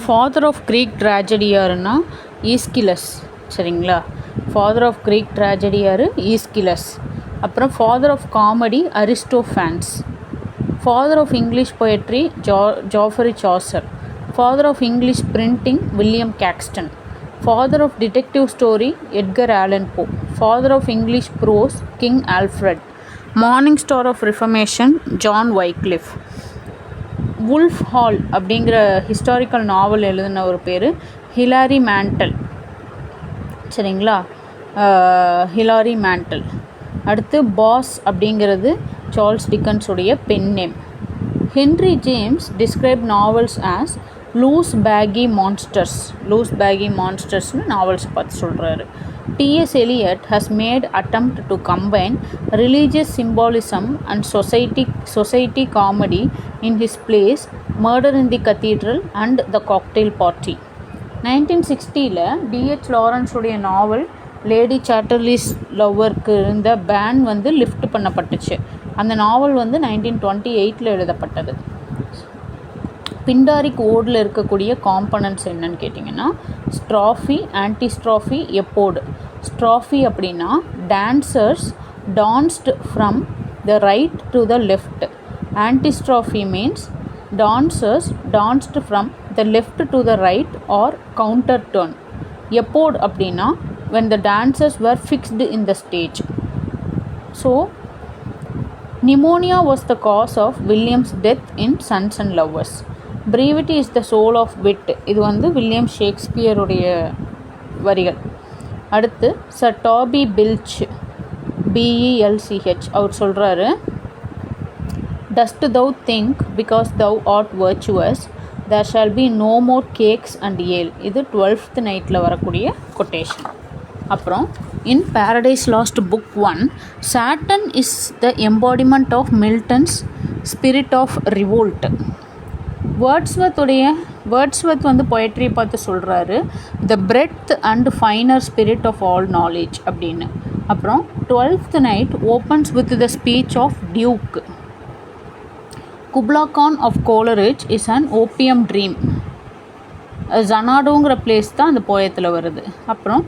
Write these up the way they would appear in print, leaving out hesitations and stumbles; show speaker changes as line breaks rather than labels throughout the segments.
Father of creek tragedy யாருன்னா ஈஸ்கிலஸ். சரிங்களா? Father of creek tragedy யார்? ஈஸ்கிலஸ். அப்புறம் father of comedy Aristophanes. Father of English poetry Geoffrey Chaucer. Father of English printing William Caxton. Father of detective story Edgar Allan Poe. Father of English prose King Alfred. Morning star of Reformation John Wycliffe. Wolf Hall அப்படிங்கிற historical novel எழுதின ஒரு பேர் Hilary Mantel. சரிங்களா? Hilary Mantel. அடுத்து Boz அப்படிங்கிறது Charles டிக்கன்ஸுடைய pen name. Henry James describe novels as loose baggy monsters. Loose baggy மான்ஸ்டர்ஸ்னு novels பார்த்து சொல்கிறாரு. T.S. Eliot has made attempt to combine religious symbolism and society comedy in his plays Murder in the Cathedral and The Cocktail Party. 1960ல் D.H. Lawrence உடைய நாவல் lady சாட்டர்லிஸ் லவ்வருக்கு இருந்த pan வந்து lift பண்ணப்பட்டுச்சு. அந்த நாவல் வந்து 1928ல் எழுதப்பட்டது. பிண்டாரிக் ஓடில் இருக்கக்கூடிய components என்னன்னு கேட்டிங்கன்னா ஸ்ட்ராஃபி, ஆன்டிஸ்ட்ராஃபி, எப்போடு. ஸ்ட்ராஃபி அப்படின்னா dancers danced from the right to the left. Antistrophe means dancers danced from the left to the right or counter turn. Epode அப்படின்னா when the dancers were fixed in the stage. So pneumonia was the cause of William's death in Sons and Lovers. Brevity is the soul of wit. இது வந்து William ஷேக்ஸ்பியருடைய வரிகள். அடுத்து sir டாபி பில்ச், BELCH, அவர் சொல்கிறாரு, Dost thou think because thou art virtuous there shall be no more cakes and ale. இது 12th நைட்டில் வரக்கூடிய quotation. அப்புறம் in Paradise Lost book 1 Satan is the embodiment of Milton's spirit of revolt. Wordsworth வந்து poetry பார்த்து சொல்கிறாரு the breadth and finer spirit of all knowledge அப்படின்னு. அப்புறம் 12th Night opens with the speech of Duke. Kubla Khan of Coleridge is an opium dream. ஜனாடோங்கிற place தான் அந்த போயத்தில் வருது. அப்புறம்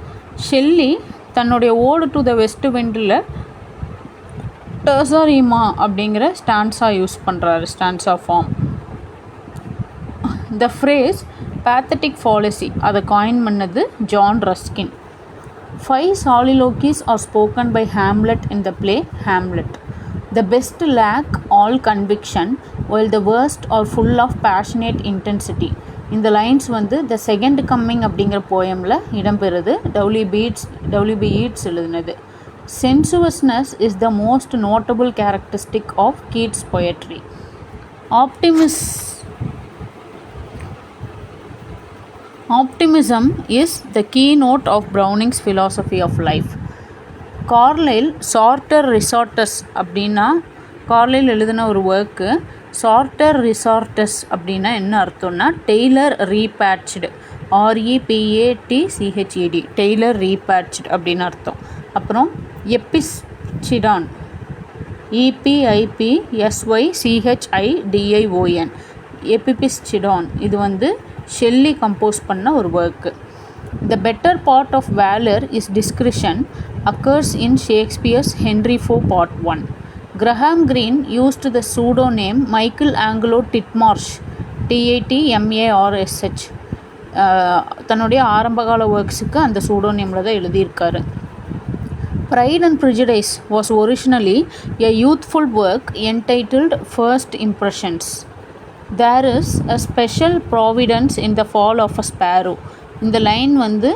ஷெல்லி தன்னுடைய ஓடு டு த வெஸ்ட் விண்டில் டர்சரிமா அப்படிங்கிற ஸ்டான்ஸா யூஸ் பண்ணுறாரு, stanza form. The phrase pathetic fallacy அதை காயின் பண்ணது John Ruskin. 5 soliloquies are spoken by Hamlet in the play Hamlet. The best lack all conviction while the worst are full of passionate intensity. இந்த lines வந்து the second coming அப்படிங்கிற போயமில் இடம்பெறுது. WB Yeats எழுதினது. Sensuousness is the most notable characteristic of Keats poetry. Optimism is the key note of Browning's philosophy of life. Carlyle Sartor Resartus அப்படின்னா Carlyle எழுதின ஒரு work. Charter Resartus அப்படின்னா என்ன அர்த்தம்னா Taylor ரீபேட்ச்டு, REPATCHED, Taylor ரீபேட்ச்டு அப்படின்னு அர்த்தம். அப்புறம் எப்பிஸ்சிடான், EPIPSYCHIDION, எப்பிஸ்சிடான், இது வந்து ஷெல்லி கம்போஸ் பண்ண ஒரு work. The better part of valor is discretion occurs in Shakespeare's Henry IV Part 1. Graham Greene used the pseudonym Michael Angelo Titmarsh, TITMARSH, தன்னுடைய ஆரம்பகால ஒர்க்ஸுக்கு அந்த சூடோநேமில் தான் எழுதியிருக்காரு. Pride and Prejudice was originally a youthful work entitled First Impressions. There is a special providence in the fall of a sparrow. இந்த line வந்து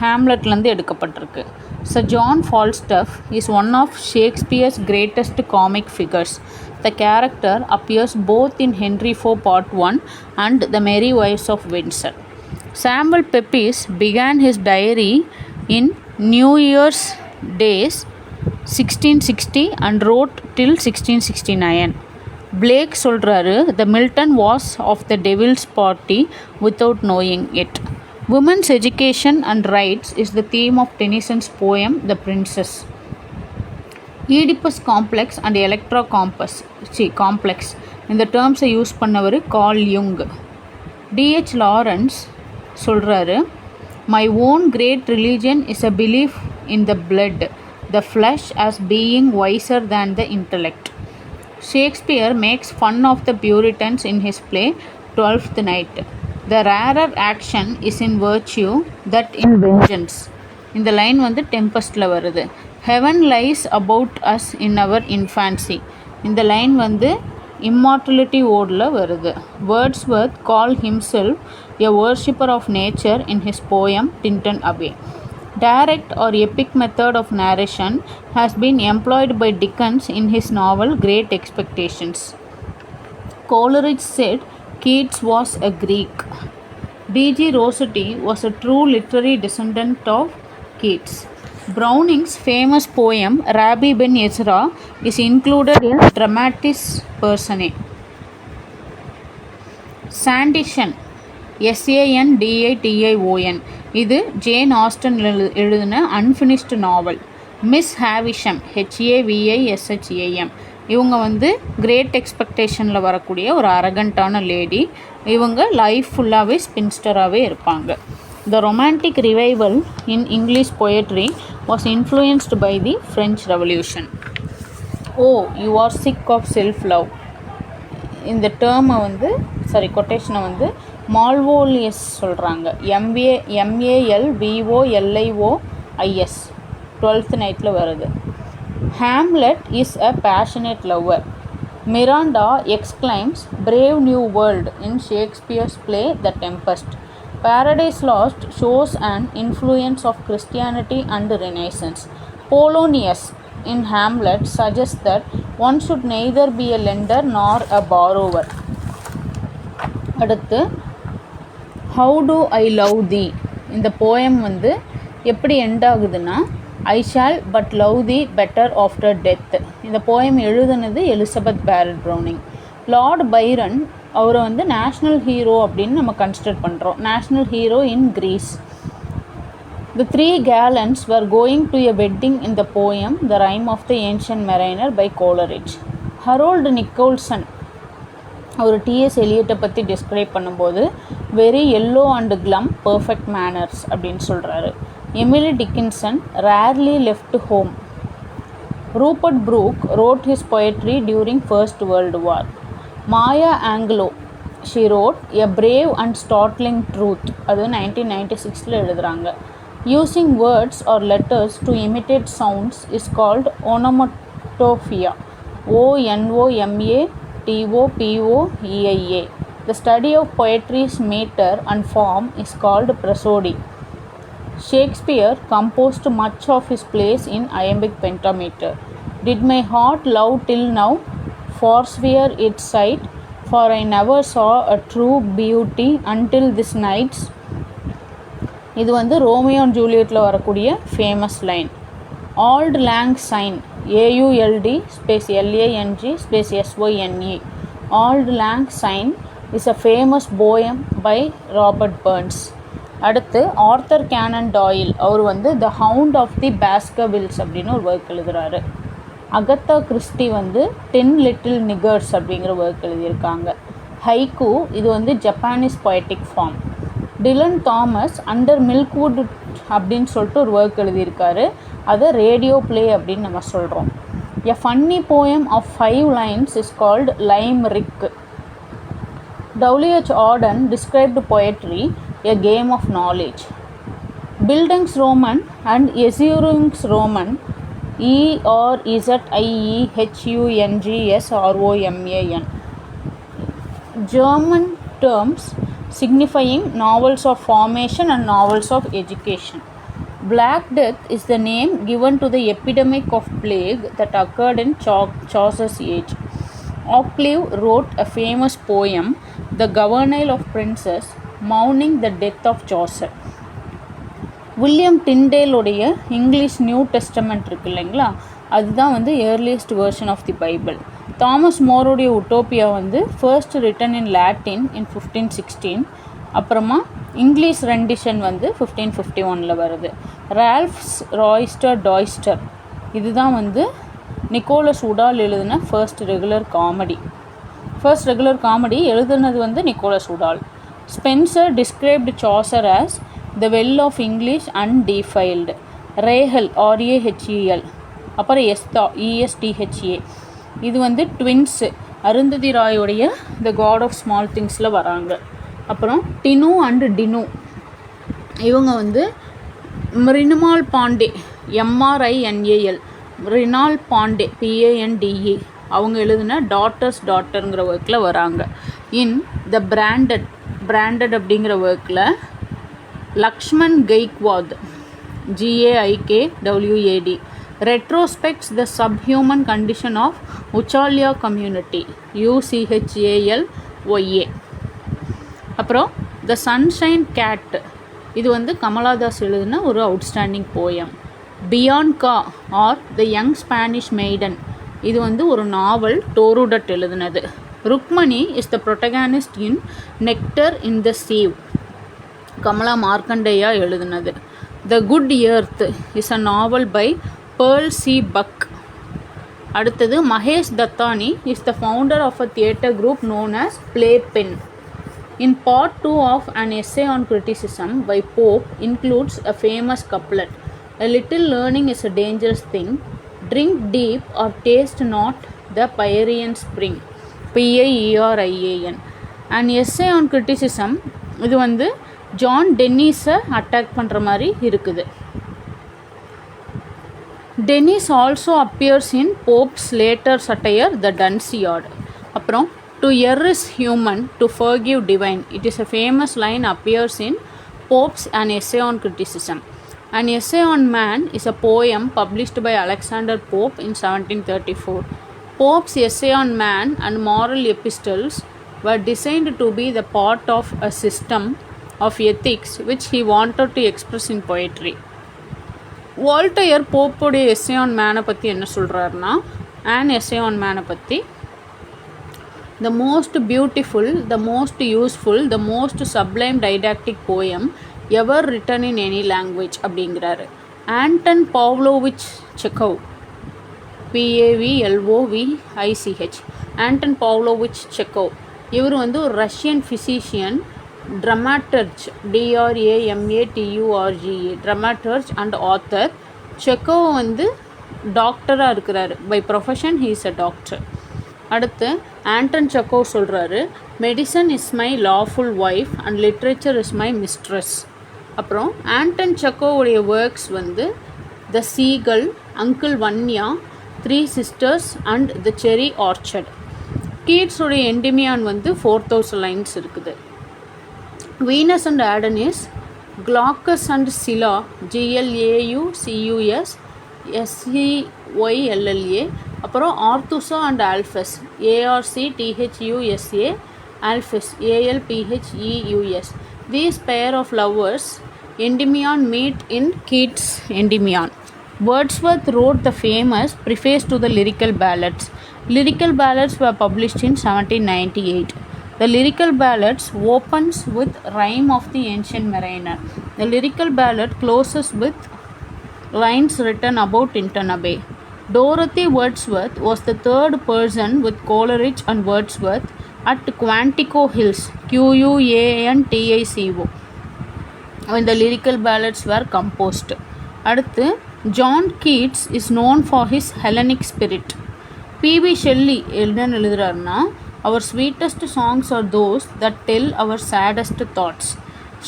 ஹேம்லெட்லேருந்து எடுக்கப்பட்டிருக்கு. Sir John Falstaff is one of Shakespeare's greatest comic figures. The character appears both in Henry IV Part 1 and The Merry Wives of Windsor. Samuel Pepys began his diary in New Year's Days 1660 and wrote till 1669. Blake சொல்கிறாரு The Milton was of the devil's party without knowing it. Women's education and rights is the theme of Tennyson's poem The Princess. Oedipus complex and Electra complex இந்த டேர்ம்ஸை use பண்ணவர் Carl யுங். DH Lawrence சொல்கிறாரு, my own great religion is a belief in the blood, the flesh as being wiser than the intellect. Shakespeare makes fun of the Puritans in his play Twelfth Night. The rarer action is in virtue that in vengeance. இந்த line வந்து டெம்பஸ்டில் வருது. Heaven lies about us in our infancy. இந்த line வந்து immortality ஓடில் வருது. Wordsworth called himself a worshipper of nature in his poem Tintin Away. Direct or epic method of narration has been employed by Dickens in his novel Great Expectations. Coleridge said Keats was a Greek. D.G. Rossetti was a true literary descendant of Keats. Browning's famous poem Rabbi Ben Ezra is included in Dramatis Personae. Sanditon, Sandition, இது Jane Aston எழுதின unfinished நாவல். Miss ஹேவிஷம், HAVISHAM, இவங்க வந்து great எக்ஸ்பெக்டேஷனில் வரக்கூடிய ஒரு அரகண்டான lady. இவங்க life ஃபுல்லாகவே ஸ்பின்ஸ்டராகவே இருப்பாங்க. The romantic revival in English poetry was influenced by the French revolution. Oh you are sick of self love, இந்த டேர்மை வந்து கொட்டேஷனை வந்து மால்வோலியஸ் சொல்கிறாங்க. MALVOLIOIS 12th நைட்டில் வருது. Hamlet is a passionate lover. Miranda exclaims brave new world in Shakespeare's play the Tempest. Paradise Lost shows an influence of Christianity and Renaissance. Polonius in Hamlet suggests that one should neither be a lender nor a borrower. அடுத்து How do I love thee, இந்த poem வந்து எப்படி end ஆகுதுன்னா, I shall but love thee better after death. இந்த poem எழுதுனது Elizabeth Barrett Browning. Lord Byron அவரை வந்து national hero அப்படின்னு நம்ம கன்சிடர் பண்ணுறோம். National hero in Greece. The three gallants were going to a wedding in the poem The Rime of the Ancient Mariner by Coleridge. Harold Nicolson அவர் T S எலியட்டை பற்றி describe பண்ணும்போது very yellow and glum perfect manners அப்படின்னு சொல்கிறாரு. Emily Dickinson rarely left home. Rupert Brooke wrote his poetry during First World War. Maya Angelou she wrote a brave and startling truth, அது 1996 எழுதுகிறாங்க. Using words or letters to imitate sounds is called onomatopoeia. ONOMATOPOEIA. The study of poetry's meter and form is called prosody. Shakespeare composed much of his plays in iambic pentameter. Did my heart love till now, forswear its sight, for I never saw a true beauty until this night's. இது வந்து Romeo and ஜூலியட்டில் வரக்கூடிய famous line. Auld lang syne, AULD space LANG space SYNE. Auld Lang Syne is a famous poem by Robert Burns. அடுத்து author Canon toil, அவர் வந்து த hound of the பாஸ்கர்வில்ஸ் அப்படின்னு ஒரு work எழுதுகிறாரு. Agatha Christie வந்து 10 little நிகர்ஸ் அப்படிங்கிற work எழுதியிருக்காங்க. Haiku, இது வந்து Japanese poetic form. Dylan Thomas Under Milk Wood அப்படின்னு சொல்லிட்டு ஒரு ஒர்க் எழுதியிருக்காரு. அதை ரேடியோ பிளே அப்படின்னு நம்ம சொல்கிறோம். A funny poem of 5 lines is called limerick. W.H. Auden described poetry a game of knowledge. Bildungsroman and Erziehungsroman, ERZIEHUNGSROMAN, German terms signifying novels of formation and novels of education. Black Death is the name given to the epidemic of plague that occurred in Chaucer's age. Occleve wrote a famous poem, The Governale of Princes, mourning the death of Chaucer. William டிண்டேலுடைய English New Testament இருக்கு இல்லைங்களா, அதுதான் வந்து earliest version of the Bible. Thomas மோருடைய Utopia வந்து first written in Latin in 1516. அப்புறமா English rendition வந்து 1551 வருது. ரால்ஃப்ஸ் ராய்ஸ்டர் டாய்ஸ்டர், இதுதான் வந்து நிக்கோலஸ் உடால் எழுதின ஃபர்ஸ்ட் ரெகுலர் காமெடி எழுதுனது வந்து Nicholas Udall. Spencer described Chaucer as the well of English undefiled. Rahel RAHEL, அப்புறம் ESTHA, இது வந்து ட்வின்ஸு அருந்ததி ராயோடைய த காட் ஆஃப் ஸ்மால் திங்ஸில் வராங்க. அப்புறம் டினு அண்டு டினு, இவங்க வந்து ரினுமால் பாண்டே MRINAL, ரினால் பாண்டே PANDE, அவங்க எழுதின டாட்டர்ங்கிற ஒர்க்கில் வராங்க. இன் த பிராண்டட் அப்படிங்கிற ஒர்க்கில் Lakshman Gaikwad GAIKWAD retrospects the subhuman condition of Uchalya community UCHALYA. அப்புறம் த சன்ஷைன் கேட், இது வந்து கமலாதாஸ் எழுதின ஒரு outstanding poem. Bianca R the young Spanish maiden, இது வந்து ஒரு நாவல் டோருடட் எழுதினது. Rukmani is the protagonist in nectar in the sieve, Kamala Markandeya எழுதினது. The good earth is a novel by pearl C buck. அடுத்தது Mahesh Dattani is the founder of a theatre group known as play pen. In part 2 of an essay on criticism by Pope includes a famous couplet, "A little learning is a dangerous thing. Drink deep or taste not the Pierian spring." PIERIAN. An essay on criticism, இது வந்து John டென்னிஸை attack பண்ணுற மாதிரி இருக்குது. Dennis also appears in Pope's later satire the Dunciad. அப்புறம் to err is human, to forgive divine. It is a famous line appears in Pope's An Essay on Criticism. An Essay on Man is a poem published by Alexander Pope in 1734. Pope's Essay on Man and moral epistles were designed to be the part of a system of ethics which he wanted to express in poetry. Voltaire போப்போடைய essay on மேனை பற்றி என்ன சொல்கிறாருன்னா, on essay on மேனை பற்றி, the most beautiful, the most useful, the most sublime didactic poem ever written in any language அப்படிங்கிறாரு. Anton Pavlovich Chekhov, PAVLOVICH, Anton Pavlovich Chekhov, இவர் வந்து ஒரு Russian physician, dramaturge DRAMATURGE, dramaturge and author. Chekhov வந்து டாக்டராக இருக்கிறாரு, by profession he is a doctor. அடுத்து Anton Chekhov சொல்கிறாரு, medicine is my lawful wife and literature is my mistress. அப்புறம் Anton செக்கோவுடைய ஒர்க்ஸ் வந்து the seagull, uncle Vanya, 3 sisters and the cherry orchard. கீட்ஸுடைய Endymion வந்து 4000 லைன்ஸ் இருக்குது. Venus and Adonis, கிளாக்கஸ் and Scylla, GLAUCUS SEYLLA. அப்புறம் Arethusa and Alpheus, ARCTHUSA, Alpheus ALPHEUS. These pair of lovers, Endymion, meet in Keats' Endymion. Wordsworth wrote the famous preface to the Lyrical Ballads. Lyrical Ballads were published in 1798. The Lyrical Ballads opens with Rime of the Ancient Mariner. The Lyrical Ballad closes with lines written about Intonabe. Dorothy Wordsworth was the third person with Coleridge and Wordsworth at Quantico Hills, QUANTICO, when the Lyrical Ballads were composed. அடுத்து John Keats is known for his Hellenic spirit. PB Shelley என்ன எழுதுறாருன்னா, our sweetest songs are those that tell our saddest thoughts.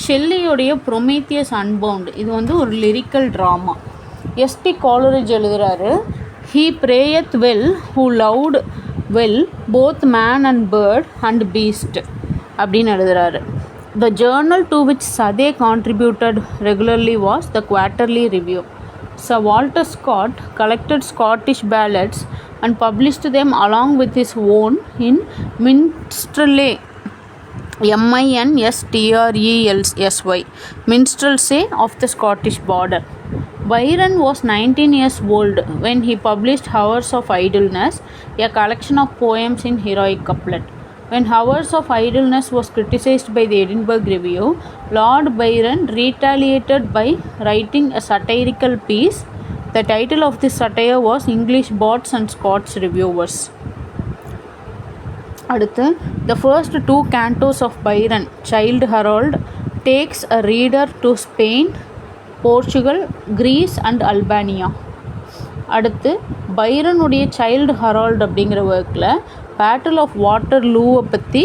ஷெல்லியோடைய Prometheus unbound, இது வந்து ஒரு lyrical drama. SP Coleridge எழுதுறாரு, he prayeth well who loved well both man and bird and beast அப்படின்னு எழுதுறாரு. The journal to which Sade contributed regularly was the Quarterly Review. Sir Walter Scott collected Scottish ballads and published them along with his own in Minstrelsy, MINSTRELSY, Minstrelsy of the Scottish Border. Byron was 19 years old when he published Hours of Idleness, a collection of poems in heroic couplet. When Hours of Idleness was criticized by the Edinburgh Review, Lord Byron retaliated by writing a satirical piece. The title of this satire was English Bots and Scots Reviewers. அடுத்து the first 2 cantos of Byron Childe Harold takes a reader to Spain, Portugal, Greece and Albania. அடுத்து பைரனுடைய child Herald அப்படிங்கிற ஒர்க்கில் battle of வாட்டர்லூவை பற்றி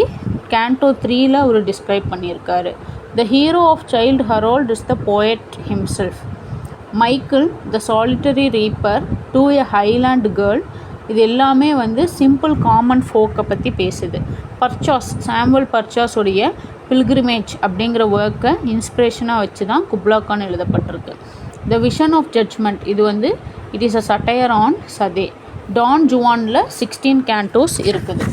canto 3ல் அவர் describe பண்ணியிருக்காரு. The hero of Childe Harold is the poet himself. Michael the solitary reaper, to a highland girl, இது எல்லாமே வந்து simple common ஃபோக்கை பற்றி பேசுது. பர்ச்சாஸ், சாமுவல் பர்ச்சாஸுடைய பில்கிரிமேஜ் அப்படிங்கிற ஒர்க்கை இன்ஸ்பிரேஷனாக வச்சு தான் குப்லா கான் எழுதப்பட்டிருக்கு. த விஷன் ஆஃப் ஜட்ஜ்மெண்ட், இது வந்து it is a satire on Southey. Don ஜுவானில் 16 கேண்டோஸ் இருக்குது.